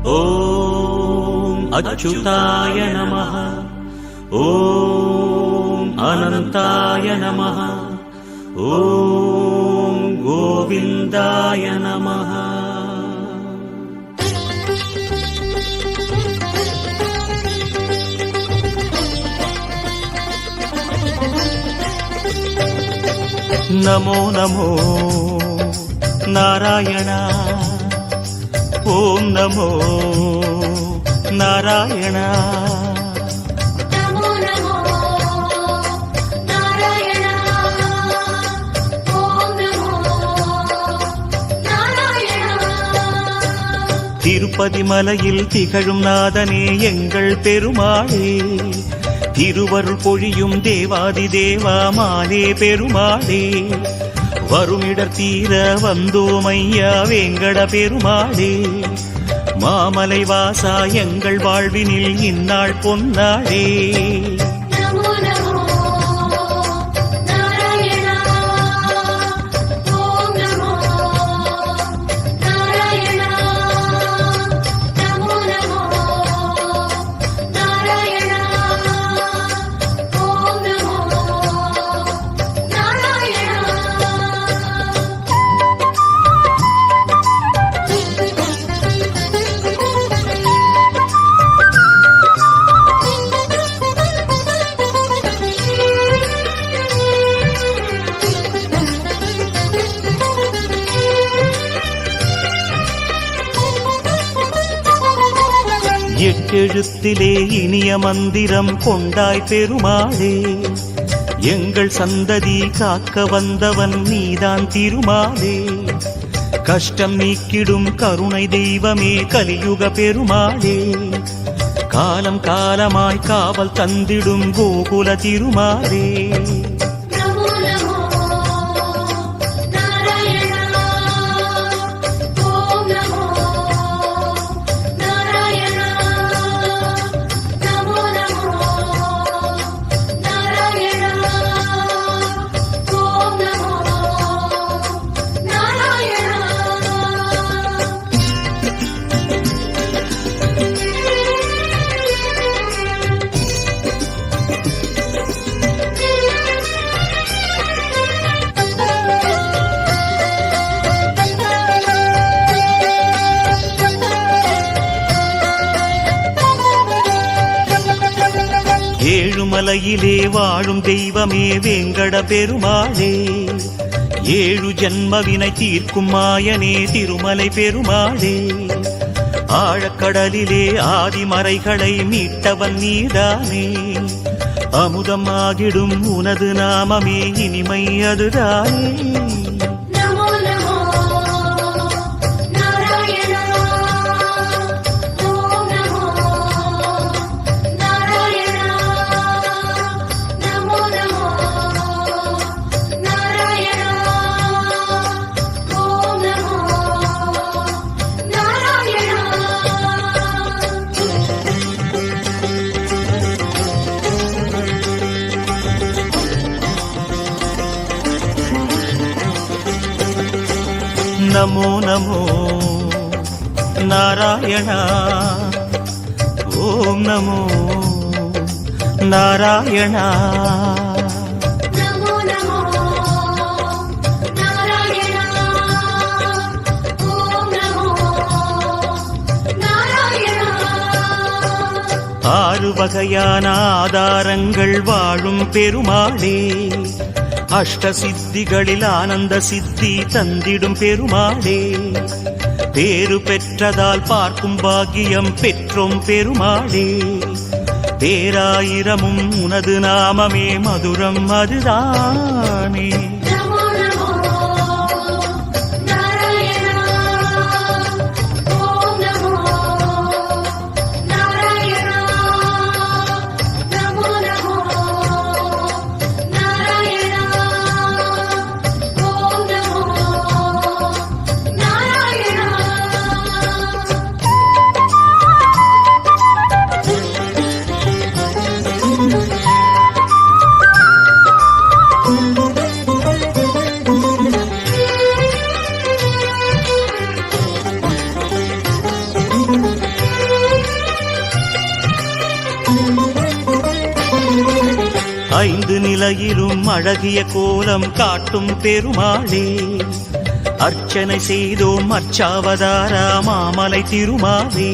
ஓம் அச்சுதாய நமः. ஓம் அனந்தாய நமः. ஓம் கோவிந்தாய நமः. நமோ நமோ நாராயண. ஓம் நமோ நாராயண. நமோ நமோ நாராயண. ஓம் நமோ நாராயண. திருப்பதி மலையில் திகழும் நாதனே எங்கள் பெருமாளே, திருவருள் பொழியும் தேவாதி தேவாமானே பெருமாளே, வருமிடர் தீர வந்தோமையா வேங்கட பெருமாளே, மாமலை வாசா எங்கள் வாழ்வினில் இந்நாள் பொன்னாளே. நமோ நமோ நாராயண. ஓம் நமோ நாராயண. நமோ நமோ நாராயண. ஓம் நமோ நாராயண. எட்டெழுத்திலே இனிய மந்திரம் கொண்டாய் பெருமாளே, எங்கள் சந்ததி காக்க வந்தவன் நீதான் திருமாலே, கஷ்டம் நீக்கிடும் கருணை தெய்வமே கலியுக பெருமாளே, காலம் காலமாய் காவல் தந்திடும் கோகுல திருமாலே. நமோ நமோ நாராயண. ஓம் நமோ நாராயண. நமோ நமோ நாராயண. ஓம் நமோ நாராயண. ஏழுமலையிலே வாழும் தெய்வமே வேங்கட பெருமாளே, ஏழு ஜன்மவினை தீர்க்கும் மாயனே திருமலை பெருமாளே, ஆழக்கடலிலே ஆதிமறைகளை மீட்டவன் நீதானே, அமுதம் ஆகிடும் உனது நாமமே இனிமை அதுதானே. நமோ நமோ நாராயண. ஓம் நமோ நாராயண. நமோ நமோ நாராயண. ஓம் நமோ நாராயண. நமோ நமோ நாராயண. ஓம் நமோ நாராயண. நமோ நமோ நாராயண. ஓம் நமோ நாராயண. ஆறு வகையான ஆதாரங்கள் வாழும் பெருமாளே, அஷ்ட சித்திகளில் ஆனந்த சித்தி தந்திடும் பெருமாளே, பேரு பெற்றதால் பார்க்கும் பாக்கியம் பெற்றோம் பெருமாளே, பேராயிரமும் உனது நாமமே மதுரம் அதுதானே. நமோ நமோ நாராயண. ஓம் நமோ நாராயண. நமோ நமோ நாராயண. ஓம் நமோ நாராயண. ஐந்து நிலையிலும் அழகிய கோலம் காட்டும் பெருமாளே அர்ச்சனை செய்தோம் அர்ச்சாவதாரா மாமலை திருமாலே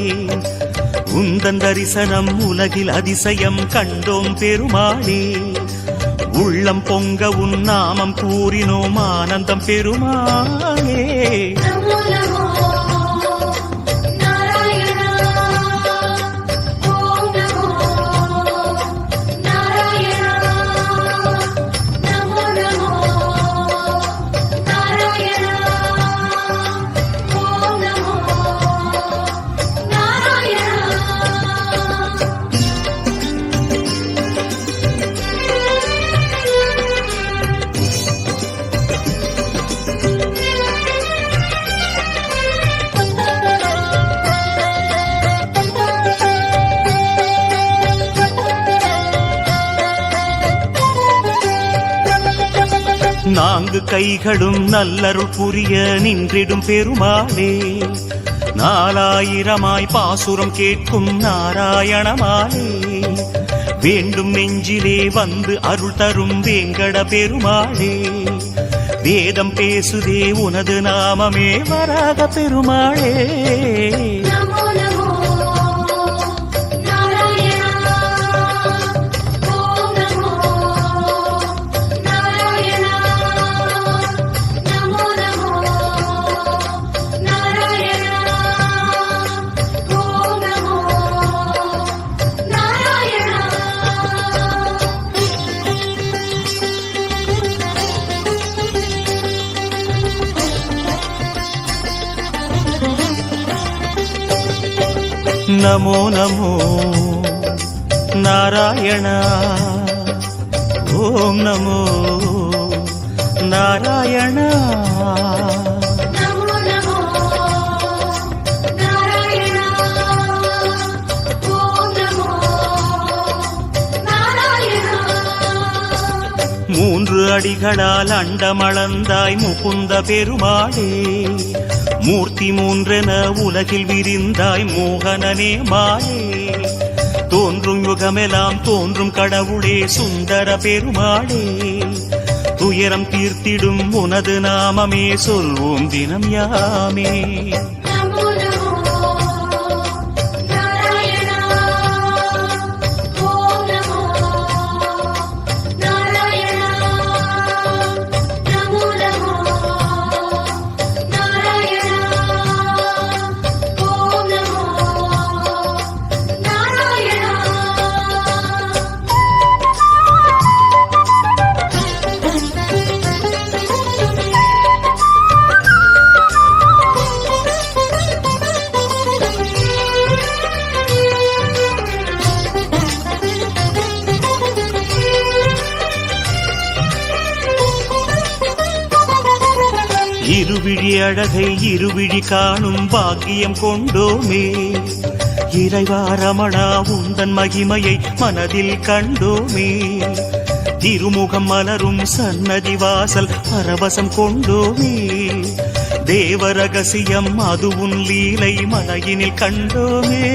உந்தன் தரிசனம் உலகில் அதிசயம் கண்டோம் பெருமாளே உள்ளம் பொங்க உன் நாமம் கூறினோம் ஆனந்தம் பெருமாளே நமோ நமோ நாராயண ஓம் நமோ நாராயண நமோ நமோ நாராயண ஓம் நமோ நாராயண நான்கு கைகளும் நல்லருள் புரிய நின்றிடும் பெருமாளே நாலாயிரமாய் பாசுரம் கேட்கும் நாராயணமாலே வேண்டும் நெஞ்சிலே வந்து அருள் தரும் வேங்கட பெருமாளே வேதம் பேசுதே உனது நாமமே வராக பெருமாளே நமோ நமோ நாராயண ஓம் நமோ நாராயண நமோ நமோ நாராயண ஓம் நமோ நாராயண நமோ நமோ நாராயண ஓம் நமோ நாராயண நமோ நமோ நாராயண ஓம் நமோ நாராயண மூன்று அடிகளால் அண்டமளந்தாய் முகுந்த பெருமாளே மூர்த்தி மூன்றென உலகில் விரிந்தாய் மோகனனே மாலே தோன்றும் யுகமெல்லாம் தோன்றும் கடவுளே சுந்தர பெருமாளே துயரம் தீர்த்திடும் உனது நாமமே சொல்வோம் தினம் யாமே நமோ நமோ நாராயண ஓம் நமோ நாராயண நமோ நமோ நாராயண ஓம் நமோ நாராயண இருவிழி அழகை இருவிழி காணும் பாக்கியம் கொண்டோமே இறைவா ரமணா உந்தன் மகிமையை மனதில் கண்டோமே திருமுகம் மலரும் சன்னதி வாசல் பரவசம் கொண்டோமே தேவ ரகசியம் அது உன் லீலை மலையினில் கண்டோமே